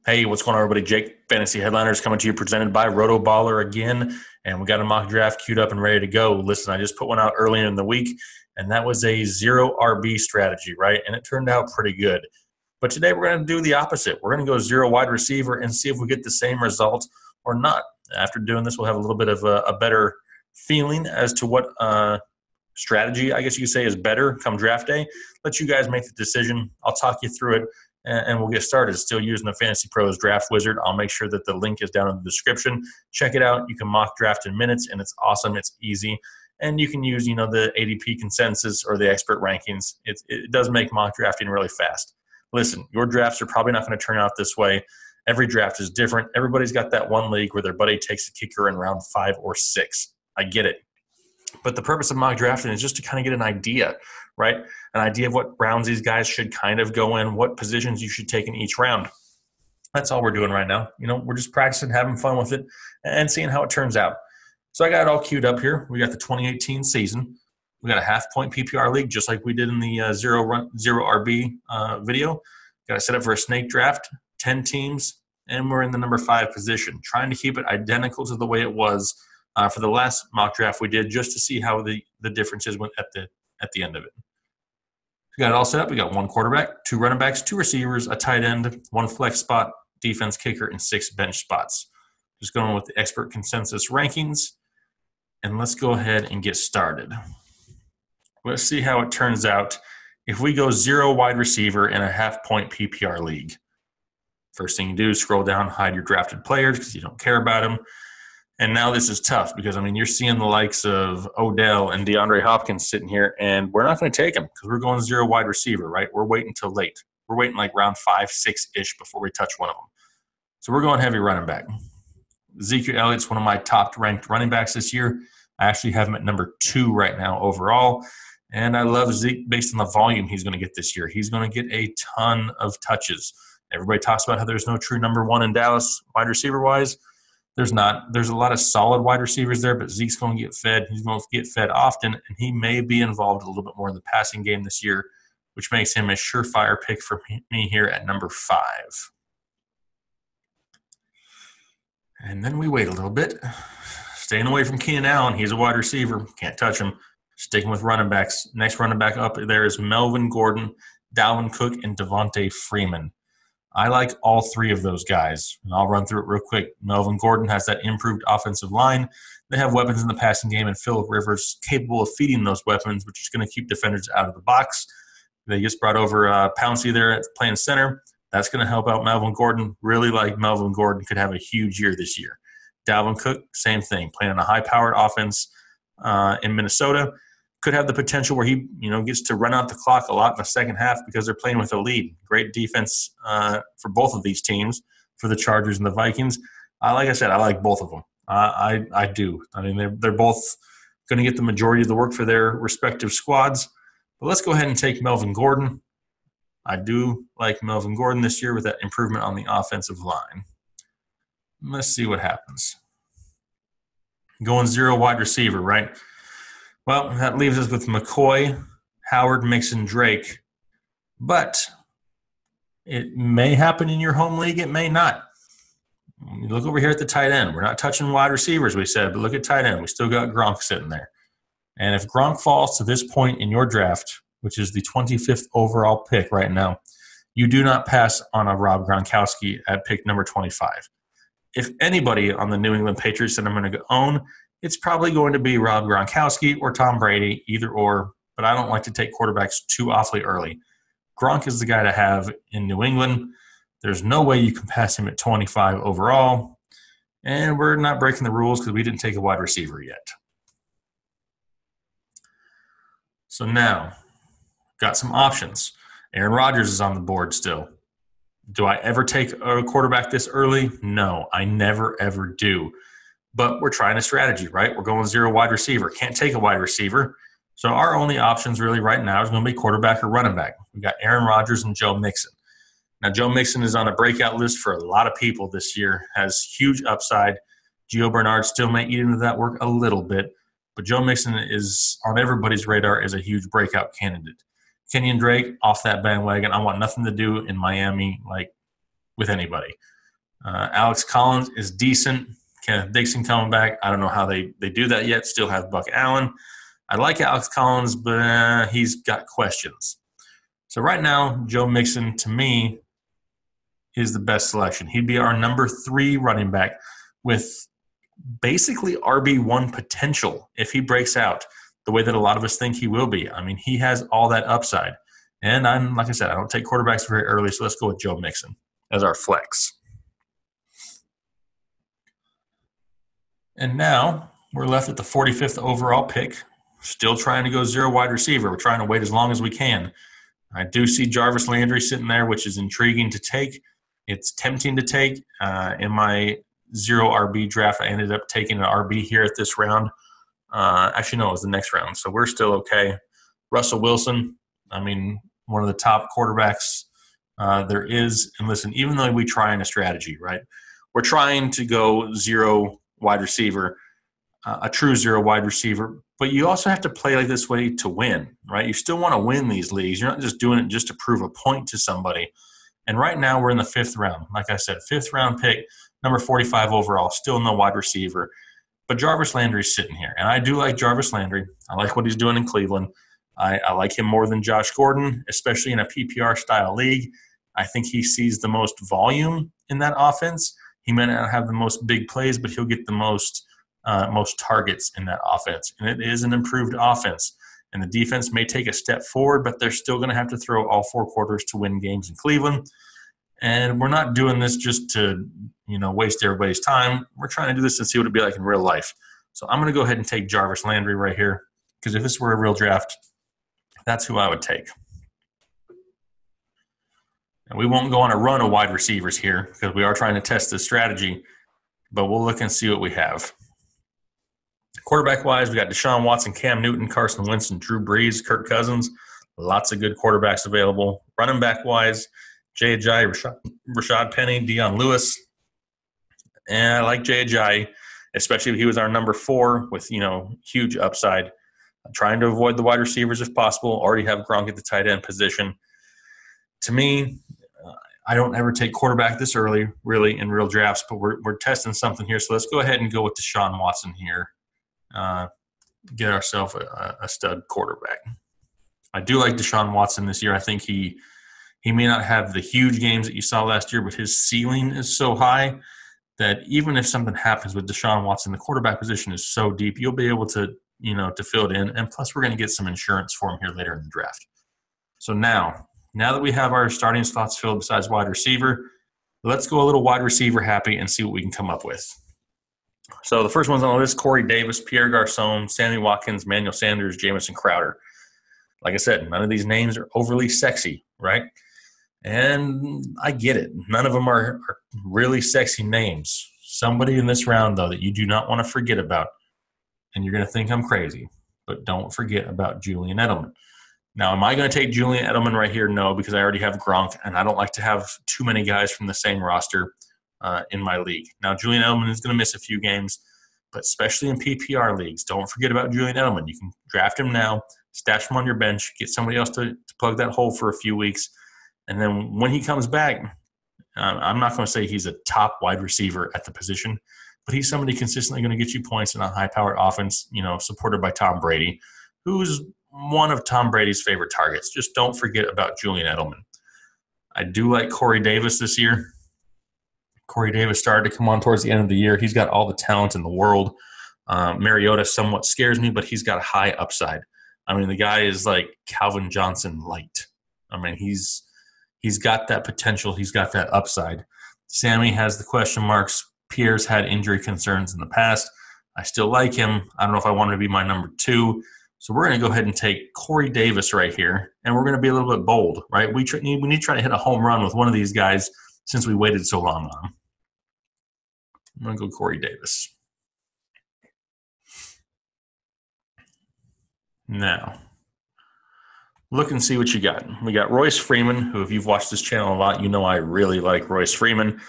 Hey, what's going on, everybody? Jake, Fantasy Headliners, coming to you, presented by RotoBaller again. And we got a mock draft queued up and ready to go. Listen, I just put one out earlier in the week, and that was a 0 RB strategy, right? And it turned out pretty good. But today we're going to do the opposite. We're going to go 0 wide receiver and see if we get the same result or not. After doing this, we'll have a little bit of a better feeling as to what strategy, I guess you could say, is better come draft day. Let you guys make the decision. I'll talk you through it. And we'll get started. Still using the Fantasy Pros Draft Wizard. I'll make sure that the link is down in the description. Check it out. You can mock draft in minutes, and it's awesome. It's easy. And you can use, the ADP consensus or the expert rankings. It does make mock drafting really fast. Listen, your drafts are probably not going to turn out this way. Every draft is different. Everybody's got that one league where their buddy takes a kicker in round 5 or 6. I get it. But the purpose of mock drafting is just to kind of get an idea, right? An idea of what rounds these guys should kind of go in, what positions you should take in each round. That's all we're doing right now. We're just practicing, having fun with it, and seeing how it turns out. So I got it all queued up here. We got the 2018 season. We got a half-point PPR league, just like we did in the zero RB video. Got it set up for a snake draft, 10 teams, and we're in the number 5 position, trying to keep it identical to the way it was for the last mock draft we did, just to see how the differences went at the end of it. We got it all set up. We got 1 quarterback, 2 running backs, 2 receivers, a tight end, 1 flex spot, defense kicker, and 6 bench spots. Just going with the expert consensus rankings. And let's go ahead and get started. Let's see how it turns out if we go 0 wide receiver in a half-point PPR league. First thing you do is scroll down, hide your drafted players because you don't care about them. And now this is tough because, you're seeing the likes of Odell and DeAndre Hopkins sitting here, and we're not going to take them because we're going 0 wide receiver, right? We're waiting till late. We're waiting like round 5, 6-ish before we touch one of them. So we're going heavy running back. Ezekiel Elliott's one of my top-ranked running backs this year. I actually have him at number 2 right now overall, and I love Zeke based on the volume he's going to get this year. He's going to get a ton of touches. Everybody talks about how there's no true number 1 in Dallas wide receiver-wise. There's not. There's a lot of solid wide receivers there, but Zeke's going to get fed. He's going to get fed often, and he may be involved a little bit more in the passing game this year, which makes him a surefire pick for me here at number 5. And then we wait a little bit. Staying away from Keenan Allen. He's a wide receiver. Can't touch him. Sticking with running backs. Next running back up there is Melvin Gordon, Dalvin Cook, and Devontae Freeman. I like all 3 of those guys, and I'll run through it real quick. Melvin Gordon has that improved offensive line. They have weapons in the passing game, and Phillip Rivers capable of feeding those weapons, which is going to keep defenders out of the box. They just brought over Pouncey there playing center. That's going to help out Melvin Gordon. Really like Melvin Gordon could have a huge year this year. Dalvin Cook, same thing, playing in a high-powered offense in Minnesota. Could have the potential where he, gets to run out the clock a lot in the second half because they're playing with a lead. Great defense for both of these teams, for the Chargers and the Vikings. Like I said, I like both of them. I do. They're both going to get the majority of the work for their respective squads. But let's go ahead and take Melvin Gordon. I do like Melvin Gordon this year with that improvement on the offensive line. Let's see what happens. Going 0 wide receiver, right? Well, that leaves us with McCoy, Howard, Mixon, Drake. But it may happen in your home league. It may not. You look over here at the tight end. We're not touching wide receivers, we said, but look at tight end. We still got Gronk sitting there. And if Gronk falls to this point in your draft, which is the 25th overall pick right now, you do not pass on a Rob Gronkowski at pick number 25. If anybody on the New England Patriots that I'm going to own, it's probably going to be Rob Gronkowski or Tom Brady, either or, but I don't like to take quarterbacks too awfully early. Gronk is the guy to have in New England. There's no way you can pass him at 25 overall, and we're not breaking the rules because we didn't take a wide receiver yet. So now, got some options. Aaron Rodgers is on the board still. Do I ever take a quarterback this early? No, I never, ever do. But we're trying a strategy, right? We're going 0 wide receiver. Can't take a wide receiver. So our only options really right now is going to be quarterback or running back. We got Aaron Rodgers and Joe Mixon. Now, Joe Mixon is on a breakout list for a lot of people this year, has huge upside. Gio Bernard still may eat into that work a little bit, but Joe Mixon is on everybody's radar as a huge breakout candidate. Kenyon Drake, off that bandwagon. I want nothing to do in Miami, with anybody. Alex Collins is decent. Kenneth Dixon coming back. I don't know how they do that yet. Still have Buck Allen. I like Alex Collins, but he's got questions. So right now, Joe Mixon, to me, is the best selection. He'd be our number 3 running back with basically RB1 potential if he breaks out the way that a lot of us think he will be. I mean, he has all that upside. And like I said, I don't take quarterbacks very early, so let's go with Joe Mixon as our flex. And now we're left at the 45th overall pick. Still trying to go 0 wide receiver. We're trying to wait as long as we can. I do see Jarvis Landry sitting there, which is intriguing to take. It's tempting to take. In my 0 RB draft, I ended up taking an RB here at this round. Actually, no, it was the next round. So we're still okay. Russell Wilson, I mean, one of the top quarterbacks there is. And listen, even though we try in a strategy, right? We're trying to go 0 wide receiver, a true 0 wide receiver. But you also have to play like this way to win, right? You still want to win these leagues. You're not just doing it just to prove a point to somebody. And right now we're in the 5th round. Like I said, 5th round pick, number 45 overall, still no wide receiver. But Jarvis Landry's sitting here. And I do like Jarvis Landry. I like what he's doing in Cleveland. I like him more than Josh Gordon, especially in a PPR-style league. I think he sees the most volume in that offense. He may not have the most big plays, but he'll get the most targets in that offense. And it is an improved offense. And the defense may take a step forward, but they're still going to have to throw all 4 quarters to win games in Cleveland. And we're not doing this just to, waste everybody's time. We're trying to do this and see what it'd be like in real life. So I'm going to go ahead and take Jarvis Landry right here, because if this were a real draft, that's who I would take. And we won't go on a run of wide receivers here because we are trying to test this strategy, but we'll look and see what we have. Quarterback-wise, we got Deshaun Watson, Cam Newton, Carson Wentz, and Drew Brees, Kirk Cousins. Lots of good quarterbacks available. Running back-wise, Jay Ajayi, Rashad Penny, Deion Lewis. And I like Jay Ajayi, especially if he was our number 4 with, huge upside. I'm trying to avoid the wide receivers if possible. Already have Gronk at the tight end position. To me, I don't ever take quarterback this early, really, in real drafts, but we're testing something here. So let's go ahead and go with Deshaun Watson here. Get ourselves a stud quarterback. I do like Deshaun Watson this year. I think he may not have the huge games that you saw last year, but his ceiling is so high that even if something happens with Deshaun Watson, the quarterback position is so deep, you'll be able to fill it in. And plus, we're going to get some insurance for him here later in the draft. So now that we have our starting slots filled besides wide receiver, let's go a little wide receiver happy and see what we can come up with. So the first one's on the list, Corey Davis, Pierre Garçon, Sammy Watkins, Manuel Sanders, Jamison Crowder. Like I said, none of these names are overly sexy, right? And I get it. None of them are really sexy names. Somebody in this round, though, that you do not want to forget about, and you're going to think I'm crazy, but don't forget about Julian Edelman. Now, am I going to take Julian Edelman right here? No, because I already have Gronk, and I don't like to have too many guys from the same roster in my league. Now, Julian Edelman is going to miss a few games, but especially in PPR leagues, don't forget about Julian Edelman. You can draft him now, stash him on your bench, get somebody else to plug that hole for a few weeks, and then when he comes back, I'm not going to say he's a top wide receiver at the position, but he's somebody consistently going to get you points in a high-powered offense, supported by Tom Brady, who's one of Tom Brady's favorite targets. Just don't forget about Julian Edelman. I do like Corey Davis this year. Corey Davis started to come on towards the end of the year. He's got all the talent in the world. Mariota somewhat scares me, but he's got a high upside. I mean, the guy is like Calvin Johnson light. I mean, he's got that potential. He's got that upside. Sammy has the question marks. Pierre's had injury concerns in the past. I still like him. I don't know if I want him to be my number 2. So we're going to go ahead and take Corey Davis right here, and we're going to be a little bit bold, right? We need to try to hit a home run with one of these guys since we waited so long on him. I'm going to go Corey Davis. Now, look and see what you got. We got Royce Freeman, who if you've watched this channel a lot, you know I really like Royce Freeman.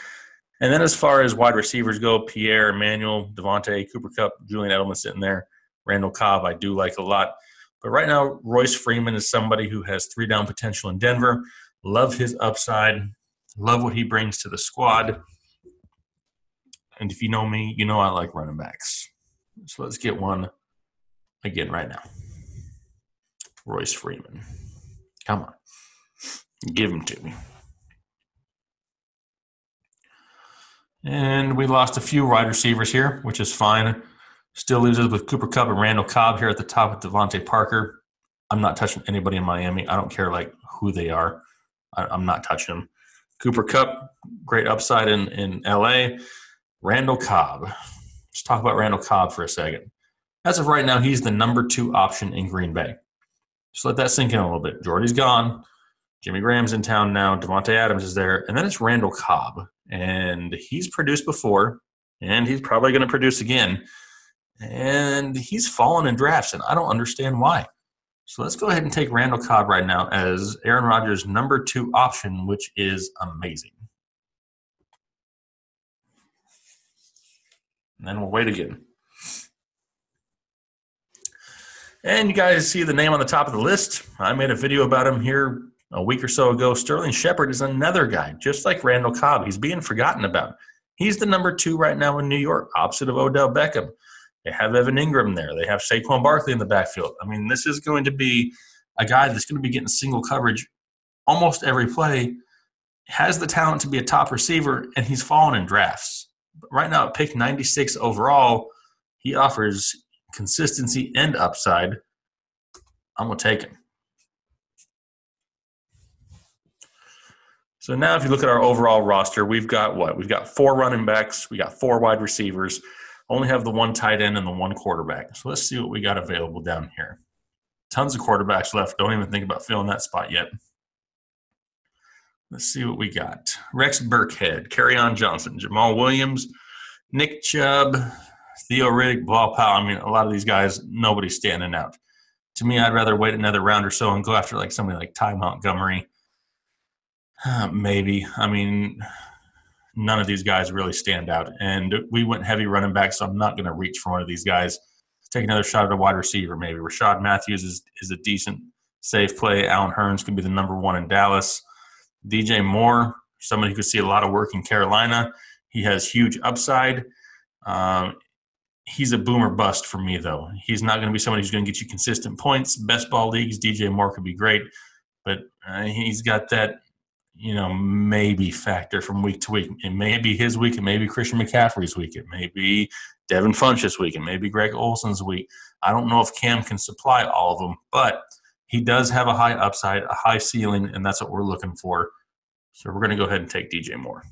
And then as far as wide receivers go, Pierre, Emmanuel, Devontae, Cooper Kupp, Julian Edelman sitting there. Randall Cobb I do like a lot. But right now, Royce Freeman is somebody who has 3-down potential in Denver. Love his upside. Love what he brings to the squad. And if you know me, you know I like running backs. So let's get one again right now. Royce Freeman. Come on. Give him to me. And we lost a few wide receivers here, which is fine. Still leaves us with Cooper Kupp and Randall Cobb here at the top with Devontae Parker. I'm not touching anybody in Miami. I don't care like who they are. I'm not touching them. Cooper Kupp, great upside in LA. Randall Cobb. Let's talk about Randall Cobb for a second. As of right now, he's the number 2 option in Green Bay. Just let that sink in a little bit. Jordy's gone. Jimmy Graham's in town now. Devontae Adams is there. And then it's Randall Cobb. And he's produced before, and he's probably going to produce again. And he's fallen in drafts, and I don't understand why. So let's go ahead and take Randall Cobb right now as Aaron Rodgers' number 2 option, which is amazing. And then we'll wait again. And you guys see the name on the top of the list. I made a video about him here a week or so ago. Sterling Shepard is another guy, just like Randall Cobb. He's being forgotten about. He's the number 2 right now in New York, opposite of Odell Beckham. They have Evan Ingram there. They have Saquon Barkley in the backfield. I mean, this is going to be a guy that's going to be getting single coverage almost every play, has the talent to be a top receiver, and he's fallen in drafts. But right now, at pick 96 overall, he offers consistency and upside. I'm going to take him. So now if you look at our overall roster, we've got what? We've got 4 running backs. We got 4 wide receivers. Only have the 1 tight end and the 1 quarterback. So let's see what we got available down here. Tons of quarterbacks left. Don't even think about filling that spot yet. Let's see what we got. Rex Burkhead, Kerryon Johnson, Jamal Williams, Nick Chubb, Theo Riddick, Bilal Powell. I mean, a lot of these guys, nobody's standing out. To me, I'd rather wait another round or so and go after like somebody like Ty Montgomery. Maybe. I mean, none of these guys really stand out. And we went heavy running back, so I'm not going to reach for one of these guys. Let's take another shot at a wide receiver maybe. Rashad Matthews is a decent, safe play. Allen Hurns can be the number 1 in Dallas. DJ Moore, somebody who could see a lot of work in Carolina. He has huge upside. He's a boomer bust for me, though. He's not going to be somebody who's going to get you consistent points. Best ball leagues, DJ Moore could be great. But he's got that, maybe factor from week to week. It may be his week. It may be Christian McCaffrey's week. It may be Devin Funchess' week. It may be Greg Olson's week. I don't know if Cam can supply all of them, but he does have a high upside, a high ceiling, and that's what we're looking for. So we're going to go ahead and take DJ Moore.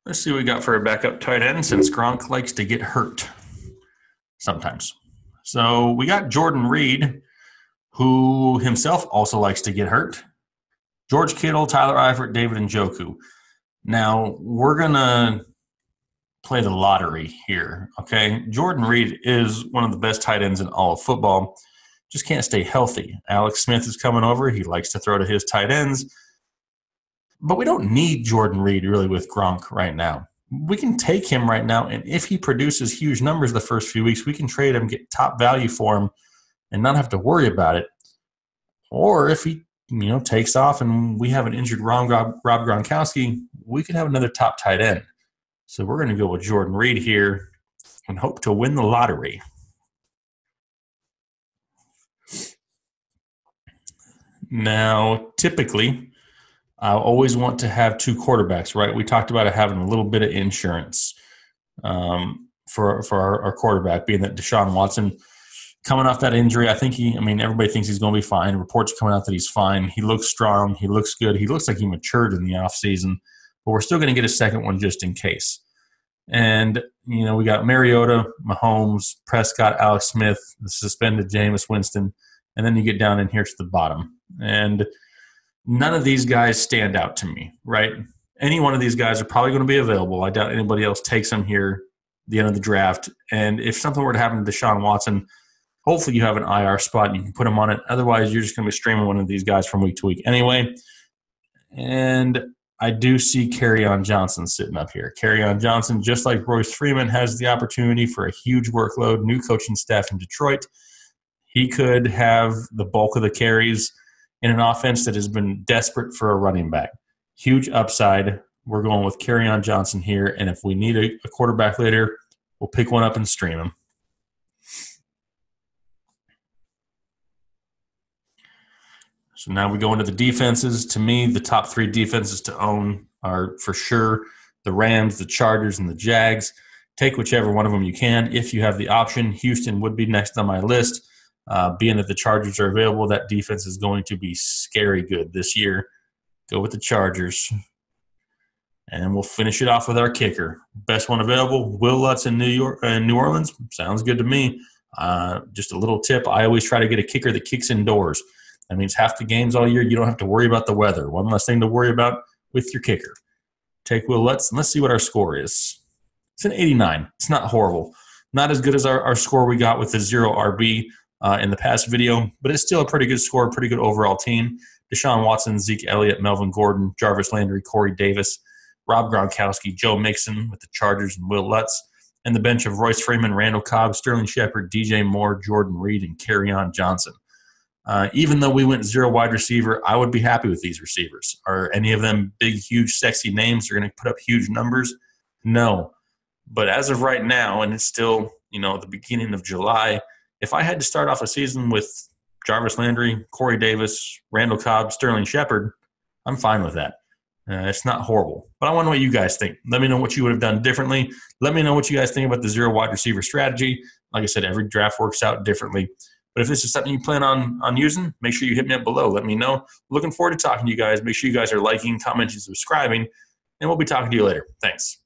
Let's see what we got for a backup tight end since Gronk likes to get hurt sometimes. So we got Jordan Reed, who himself also likes to get hurt. George Kittle, Tyler Eifert, David Njoku. Now, we're going to play the lottery here, okay? Jordan Reed is one of the best tight ends in all of football. Just can't stay healthy. Alex Smith is coming over. He likes to throw to his tight ends. But we don't need Jordan Reed really with Gronk right now. We can take him right now, and if he produces huge numbers the first few weeks, we can trade him, get top value for him, and not have to worry about it. Or if he, takes off and we have an injured Rob Gronkowski, we could have another top tight end. So we're going to go with Jordan Reed here and hope to win the lottery. Now, typically, I always want to have 2 quarterbacks, right? We talked about having a little bit of insurance for our quarterback, being that Deshaun Watson coming off that injury. I think everybody thinks he's going to be fine. Reports coming out that he's fine. He looks strong. He looks good. He looks like he matured in the offseason, but we're still going to get a second one just in case. And, we got Mariota, Mahomes, Prescott, Alex Smith, the suspended Jameis Winston, and then you get down in here to the bottom. And none of these guys stand out to me, right? Any one of these guys are probably going to be available. I doubt anybody else takes them here at the end of the draft. And if something were to happen to Deshaun Watson, hopefully you have an IR spot and you can put him on it. Otherwise, you're just going to be streaming one of these guys from week to week anyway. And I do see Kerryon Johnson sitting up here. Kerryon Johnson, just like Royce Freeman, has the opportunity for a huge workload, new coaching staff in Detroit. He could have the bulk of the carries in an offense that has been desperate for a running back. Huge upside. We're going with Kerryon Johnson here, and if we need a quarterback later, we'll pick one up and stream him. So now we go into the defenses. To me, the top 3 defenses to own are for sure the Rams, the Chargers, and the Jags. Take whichever one of them you can. If you have the option, Houston would be next on my list. Being that the Chargers are available, that defense is going to be scary good this year. Go with the Chargers. And we'll finish it off with our kicker. Best one available, Will Lutz in New Orleans. Sounds good to me. Just a little tip, I always try to get a kicker that kicks indoors. That means half the games all year, you don't have to worry about the weather. One less thing to worry about with your kicker. Take Will Lutz, and let's see what our score is. It's an 89. It's not horrible. Not as good as our score we got with the 0 RB in the past video, but it's still a pretty good score, pretty good overall team. Deshaun Watson, Zeke Elliott, Melvin Gordon, Jarvis Landry, Corey Davis, Rob Gronkowski, Joe Mixon with the Chargers, and Will Lutz. And the bench of Royce Freeman, Randall Cobb, Sterling Shepard, DJ Moore, Jordan Reed, and Kerryon Johnson. Even though we went 0 wide receiver, I would be happy with these receivers. Are any of them big, huge, sexy names that are going to put up huge numbers? No. But as of right now, and it's still, the beginning of July, if I had to start off a season with Jarvis Landry, Corey Davis, Randall Cobb, Sterling Shepard, I'm fine with that. It's not horrible. But I want to know what you guys think. Let me know what you would have done differently. Let me know what you guys think about the 0 wide receiver strategy. Like I said, every draft works out differently. But if this is something you plan on using, make sure you hit me up below. Let me know. Looking forward to talking to you guys. Make sure you guys are liking, commenting, subscribing, and we'll be talking to you later. Thanks.